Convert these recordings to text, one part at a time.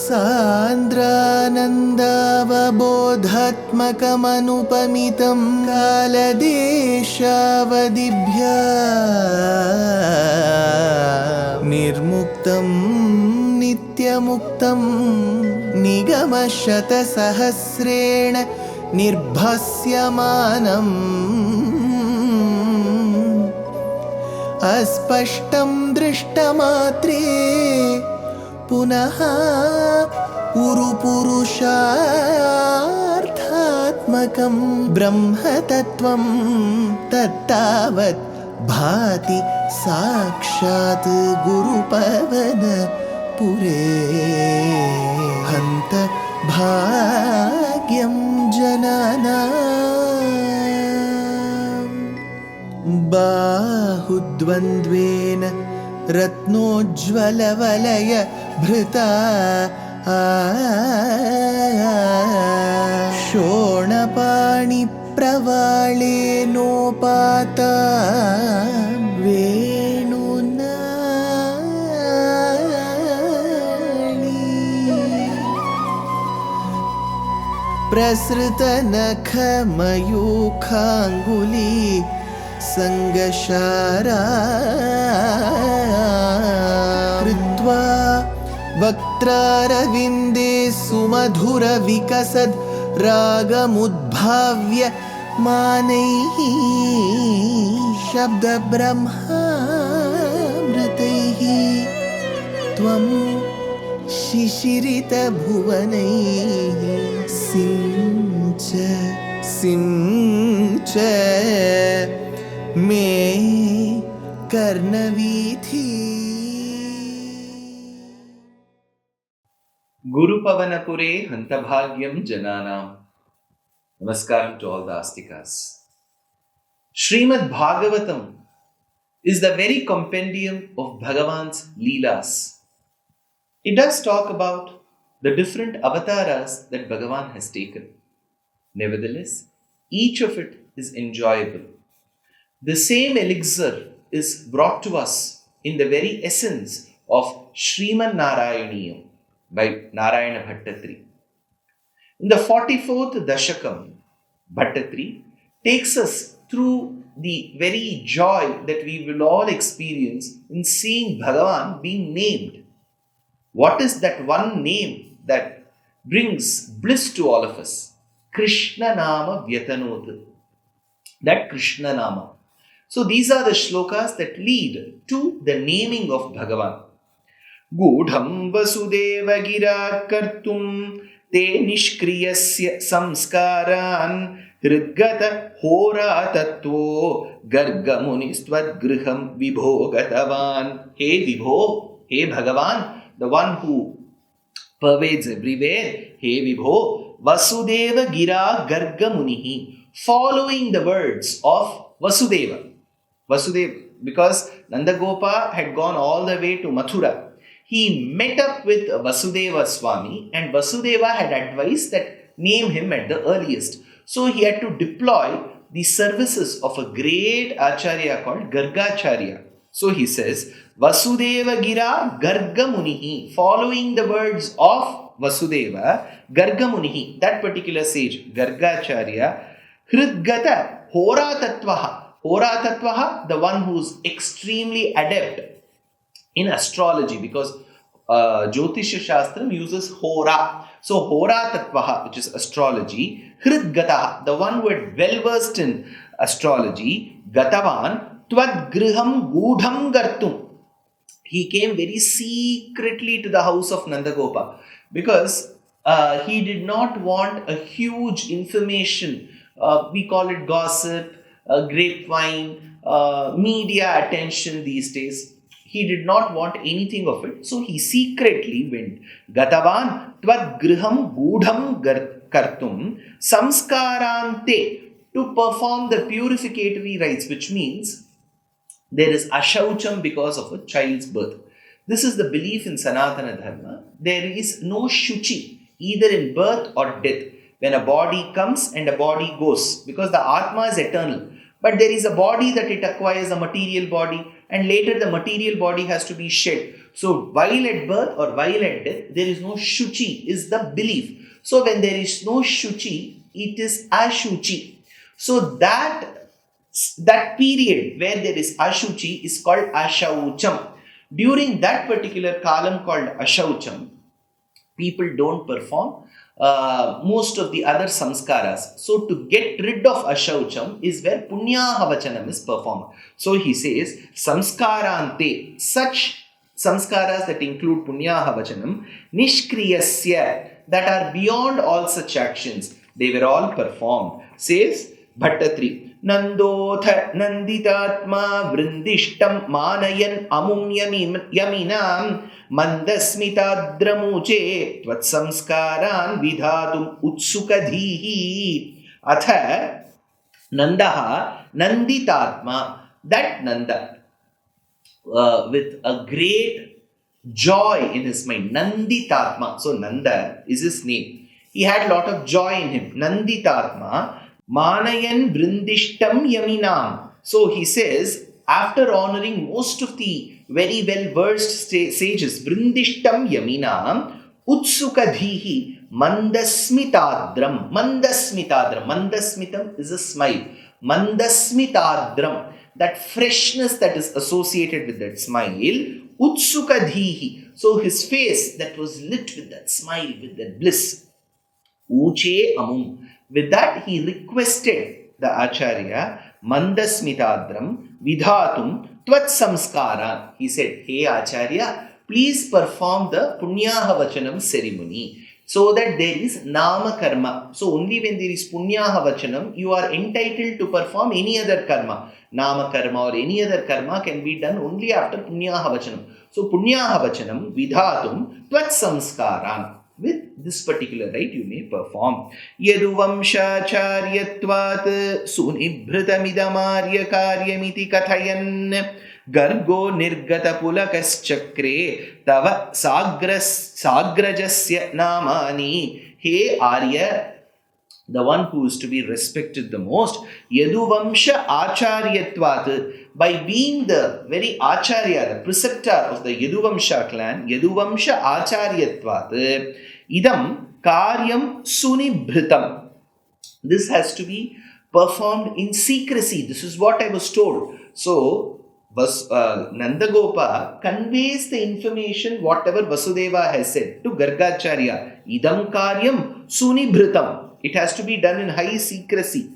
सान्द्रानन्दावबोधात्मकमनुपमितं कालदेशावदिभ्या निर्मुक्तं नित्यमुक्तं निगमशतसहस्रेण निर्भास्यमानम् अस्पष्टं दृष्टमात्रे पुनः उरुपुरुषार्थात्मकं ब्रह्मतत्त्वं तत्तावत् भाति साक्षात् गुरुपवनपुरे हन्त भाग्यं जनानाम् बाहुद्वन्द्वेन रत्नोज्ज्वलवलय भृता शोणपाणिप्रवाळेनोपाता वेणुनाळी प्रसृतनखमयूखाङ्गुली संगशारा कृत्वा वक्त्रारविन्दे सुमधुरविकसद् रागमुद्भाव्य मानैः शब्दब्रह्मामृतैः त्वं शिशिरितभुवनैः सिञ्च मे कर्णवीथि. Guru Pavanapure Hantabhagyam Jananam. Namaskaram to all the Astikas. Srimad Bhagavatam is the very compendium of Bhagavan's Leelas. It does talk about the different avatars that Bhagavan has taken. Nevertheless, each of it is enjoyable. The same elixir is brought to us in the very essence of Śrīman Nārāyaṇīyam by Nārāyaṇa Bhaṭṭatiri. In the 44th Dashakam, Bhaṭṭatiri takes us through the very joy that we will all experience in seeing Bhagavan being named. What is that one name that brings bliss to all of us? Krishna Nama Vyatanot. That Krishna Nama. So these are the shlokas that lead to the naming of Bhagavan. Gudham vasudeva gira kartum te nishkriyasya samskaran hridgata hora tattvo gargamunistvad griham vibhogatavan. Hey Vibho, hey Bhagavan, the one who pervades everywhere. Hey Vibho, vasudeva gira gargamunihi. Following the words of Vasudeva, because Nandagopa had gone all the way to Mathura. He met up with Vasudeva Swami and Vasudeva had advised that name him at the earliest. So he had to deploy the services of a great Acharya called Gargacharya. So he says, Vasudeva Gira Gargamunihi, following the words of Vasudeva, Gargamunihi, that particular sage, Gargacharya, Hridgata Hora Tattvaha. Hora Tattvaha, the one who's extremely adept in astrology, because Jyotisha Shastram uses Hora. So Hora Tattvaha, which is astrology, Hridgataha, the one who had well versed in astrology, Gatavan, Tvad Griham Gudham Gartum. He came very secretly to the house of Nandagopa because he did not want a huge information. We call it gossip, grapevine, media attention these days. He did not want anything of it. So he secretly went. Gatavan tvad griham gudham kartum samskarante, to perform the purificatory rites, which means there is ashaucham because of a child's birth. This is the belief in Sanatana Dharma. There is no shuchi, either in birth or death. When a body comes and a body goes, because the Atma is eternal. But there is a body that it acquires, a material body. and later the material body has to be shed. So while at birth or while at death, there is no shuchi, is the belief. So when there is no shuchi, it is ashuchi. So that period where there is ashuchi is called ashaucham. During that particular kalam called ashaucham, people don't perform most of the other samskaras. So to get rid of ashaucham is where punyahavachanam is performed. So he says, samskarante, such samskaras that include punyahavachanam, nishkriyasya, that are beyond all such actions, they were all performed. Says Bhaṭṭatiri, Nandotha Nanditatma Vrindishtam Manayan Amum Yaminam Mandasmitadramuche Tvatsamskaran Vidhatum Utsukadhihi. Atha Nandaha Nanditatma, that Nanda with a great joy in his mind. Nanditatma. So Nanda is his name. He had a lot of joy in him. Nanditatma. Manayan Vrindishtam Yaminam. So he says, after honoring most of the very well versed sages, Vrindishtam Yaminam, Utsukadhihi, Mandasmitadram. Mandasmitadram. Mandasmitam is a smile. Mandasmitadram. That freshness that is associated with that smile. Utsukadhihi. So his face that was lit with that smile, with that bliss. Uche Amum. With that, he requested the Acharya, Mandasmitadram, Vidhatum, Tvat Samskaran. He said, hey Acharya, please perform the Punyahavachanam ceremony so that there is Nama Karma. So only when there is Punyahavachanam, you are entitled to perform any other karma. Nama Karma or any other karma can be done only after Punyahavachanam. So Punyahavachanam, Vidhatum, Tvat Samskaran. With this particular rite you may perform. Yaduvamshacharyatvat sunibhritamidhamarya karyamiti kathayan gargo nirgata pulakas chakre tava sagrajasya namani. Hey Arya, the one who is to be respected the most, Yaduvamsha Acharyatvat, by being the very Acharya, the preceptor of the Yaduvamsha clan, Yaduvamsha Acharyatvat, Idam Karyam Sunibhritam. This has to be performed in secrecy. This is what I was told. So, Nandagopa conveys the information, whatever Vasudeva has said, to Gargacharya. Idam Karyam Sunibhritam. It has to be done in high secrecy.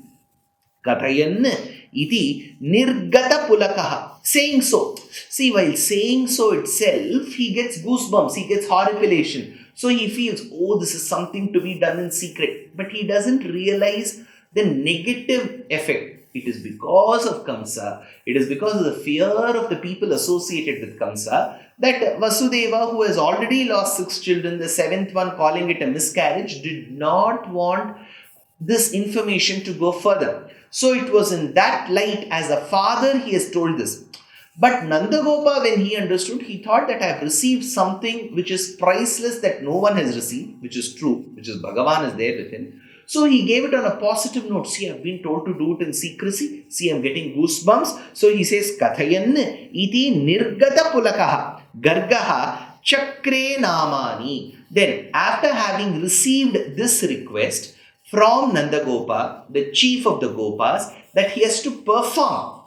Kathayan iti nirgata pulakaha. Saying so. See, while saying so itself, he gets goosebumps, he gets horripilation. So he feels, oh, this is something to be done in secret. But he doesn't realize the negative effect. It is because of Kamsa, it is because of the fear of the people associated with Kamsa, that Vasudeva, who has already lost 6 children, the 7th one calling it a miscarriage, did not want this information to go further. So it was in that light, as a father, he has told this. But Nandagopa, when he understood, he thought that I have received something which is priceless that no one has received, which is true, which is Bhagavan is there within. So he gave it on a positive note. See, I've been told to do it in secrecy. See, I'm getting goosebumps. So he says, Kathayan iti nirgata pulakaha gargaha chakre namani. Then, after having received this request from Nandagopa, the chief of the Gopas, that he has to perform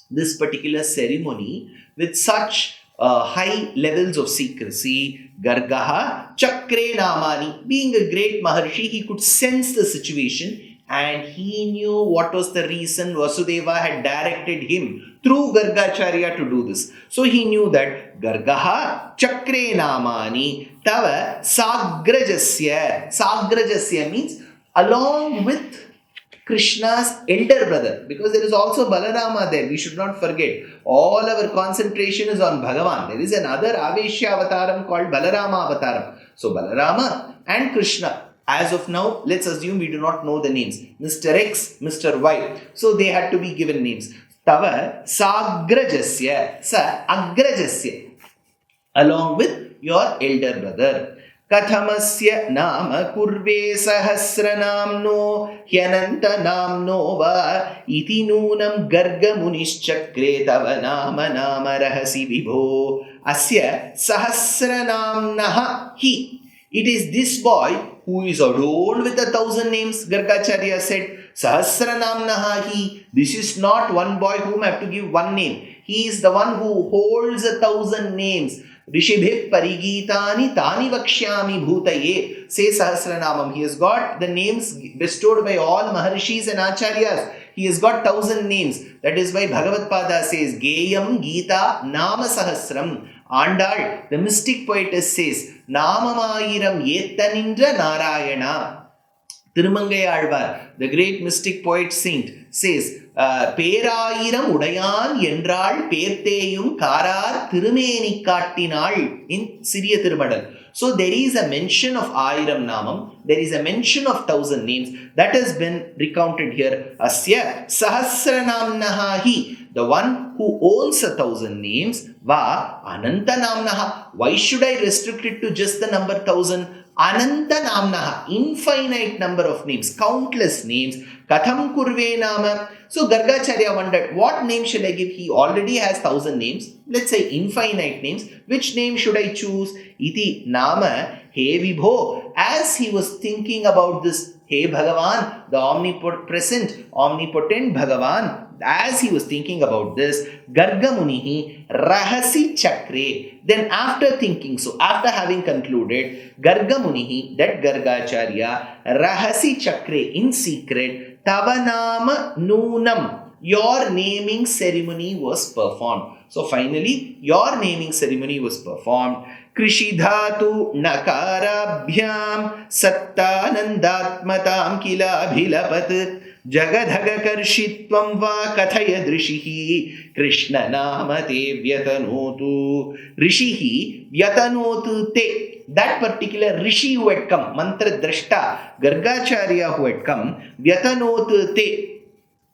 this particular ceremony with such high levels of secrecy, Gargaha, Chakre Namani. Being a great Maharshi, he could sense the situation and he knew what was the reason Vasudeva had directed him through Gargacharya to do this. So he knew that Gargaha, Chakre Namani, Tava Sagrajasya. Sagrajasya means along with Krishna's elder brother, because there is also Balarama there. We should not forget. All our concentration is on Bhagavan. There is another Aveshya avataram called Balarama avataram. So Balarama and Krishna. As of now, let's assume we do not know the names. Mr. X, Mr. Y. So they had to be given names. Tava Sagrajasya, Sa Agrajasya. Along with your elder brother. Kathamasya nama kurve sahasranamno hyanantanamno va iti nunam gargamunischakre tava nama nama rahasi vibho asya sahasranamnaha hi. It is this boy who is adorned with 1,000 names. Gargacharya said, Sahasranamnaha hi. This is not one boy whom I have to give one name. He is the one who holds 1,000 names. Rishibhip parigitani tani vakshyami bhutaye. Say Sahasranamam. He has got the names bestowed by all Maharishis and Acharyas. He has got 1,000 names. That is why Bhagavad Pada says, Geyam Gita Nama Sahasram. Andal, the mystic poetess says, Namamayiram Yetanindra Nārāyaṇa. Thirumangai Alvar, the great mystic poet saint, says, Perayiram Udayan Yendral Perteyum Karar Thirumeni Kattinal in Siriya Thirumadal. So there is a mention of Ayiram Namam, there is a mention of 1,000 names that has been recounted here. Asya Sahasranamnaha hi. The one who owns 1,000 names, va Ananta Namnaha. Why should I restrict it to just the number 1,000? Ananta Namnaha, infinite number of names, countless names. Katham Kurve Nama. So Gargacharya wondered, what name should I give? He already has 1,000 names. Let's say infinite names. Which name should I choose? Iti Nama He Vibho. As he was thinking about this, Hey Bhagavan, the omnipresent, omnipotent Bhagavan, as he was thinking about this, Garga Munihi Rahasi Chakre. Then after thinking, so after having concluded, Garga Munihi, that Gargacharya, Rahasi Chakre, in secret, Tavanama Noonam, your naming ceremony was performed. So finally, your naming ceremony was performed. Krishidhatu nakarabhyam sattanandatmatam kila bhilapat jagadhaga karshitvam va kathaya drishihi Krishna namate vyatanotu. Rishihi vyatanotu te. That particular rishi who had come, mantra drashta, Gargacharya who had come, vyatanotu te.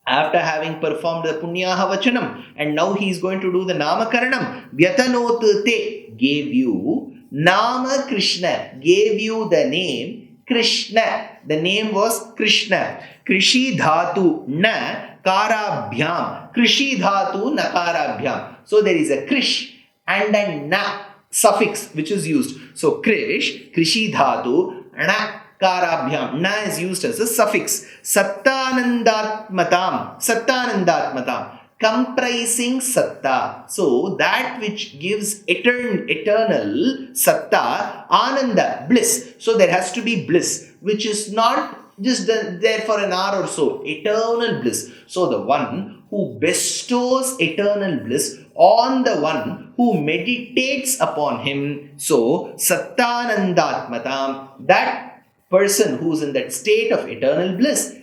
After having performed the punyaha vachanam, and now he is going to do the namakaranam, vyatanotu te, gave you nama Krishna, gave you the name Krishna. The name was Krishna. Krishi dhatu na karabhyam. Krishi dhatu na karabhyam. So there is a krish and a na suffix which is used. So krish, krishi dhatu, na Karabhyam. Na is used as a suffix. Sattanandatmatam. Sattanandatmatam. Comprising satta. So that which gives eternal satta, ananda, bliss. So there has to be bliss, which is not just there for an hour or so. Eternal bliss. So the one who bestows eternal bliss on the one who meditates upon him. So sattanandatmatam. That person who is in that state of eternal bliss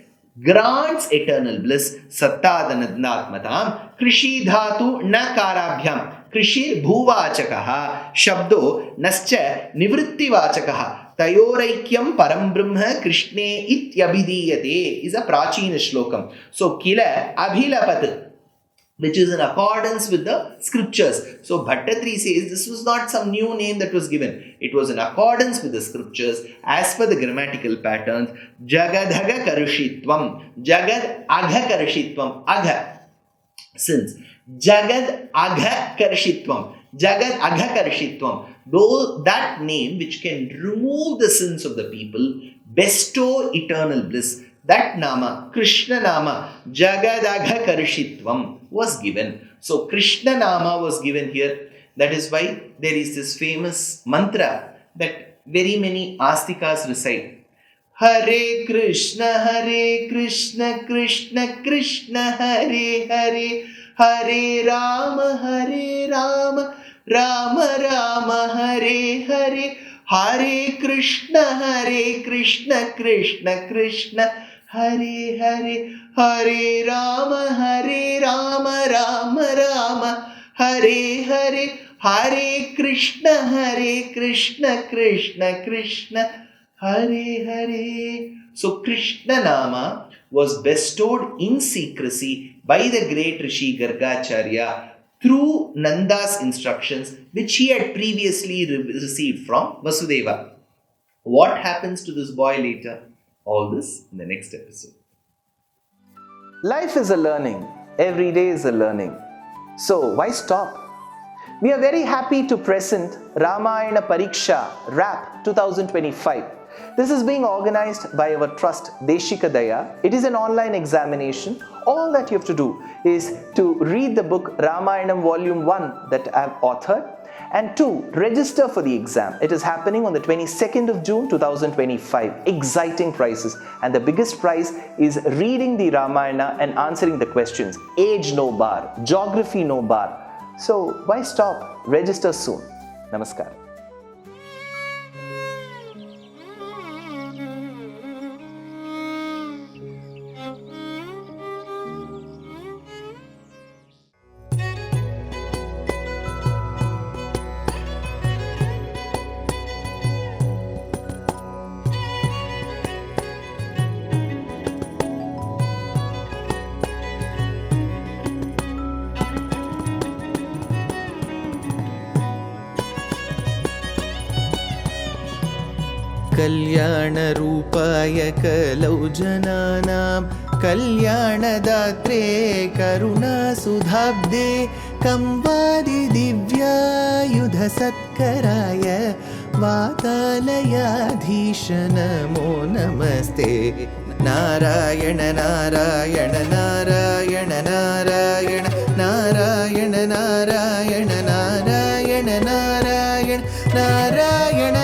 grants eternal bliss. Sattadanatmatam krishi dhatu na karabhyam. Krishir bhuvachakaha shabdo nascha nivritti vachakaha tayoraikyam param brahma krishne ityabhidiyate is a prachina shlokam. So kila abhilapat, which is in accordance with the scriptures. So Bhaṭṭatiri says this was not some new name that was given. It was in accordance with the scriptures as per the grammatical patterns. Jagadhaga karushitvam. Jagad agha karushitvam. Agha. Since Jagad agha karushitvam. Jagad agha karushitvam. Though that name which can remove the sins of the people, bestow eternal bliss. That nama, Krishna nama, Jagadagha Karishitvam was given. So Krishna nama was given here. That is why there is this famous mantra that very many astikas recite. Hare Krishna, Krishna Krishna, Hare Hare, Hare Rama, Rama Rama, Hare Hare, Hare Krishna, Krishna Krishna, Hare Hare, Hare Rama, Rama Rama, Hare Hare, Hare Krishna, Krishna Krishna, Hare Hare. So Krishna Nama was bestowed in secrecy by the great Rishi Gargacharya through Nanda's instructions, which he had previously received from Vasudeva. What happens to this boy later? All this in the next episode. Life is a learning. Every day is a learning. So why stop? We are very happy to present Ramayana Pariksha RAP 2025. This is being organized by our trust Deshikadaya. It is an online examination. All that you have to do is to read the book Ramayanam Volume 1 that I have authored, and 2, register for the exam. It is happening on the 22nd of June 2025. Exciting prizes, and the biggest prize is reading the Ramayana and answering the questions. Age no bar, geography no bar. So why stop? Register soon. Namaskar. कल्याणरूपाय कलौ जनानां कल्याणदात्रे करुणासुधाब्दे कंवादिदिव्यायुधसत्कराय वातालयाधीश नमो नमस्ते नारायण नारायण नारायण नारायण नारायण नारायण नारायण नारायण नारायण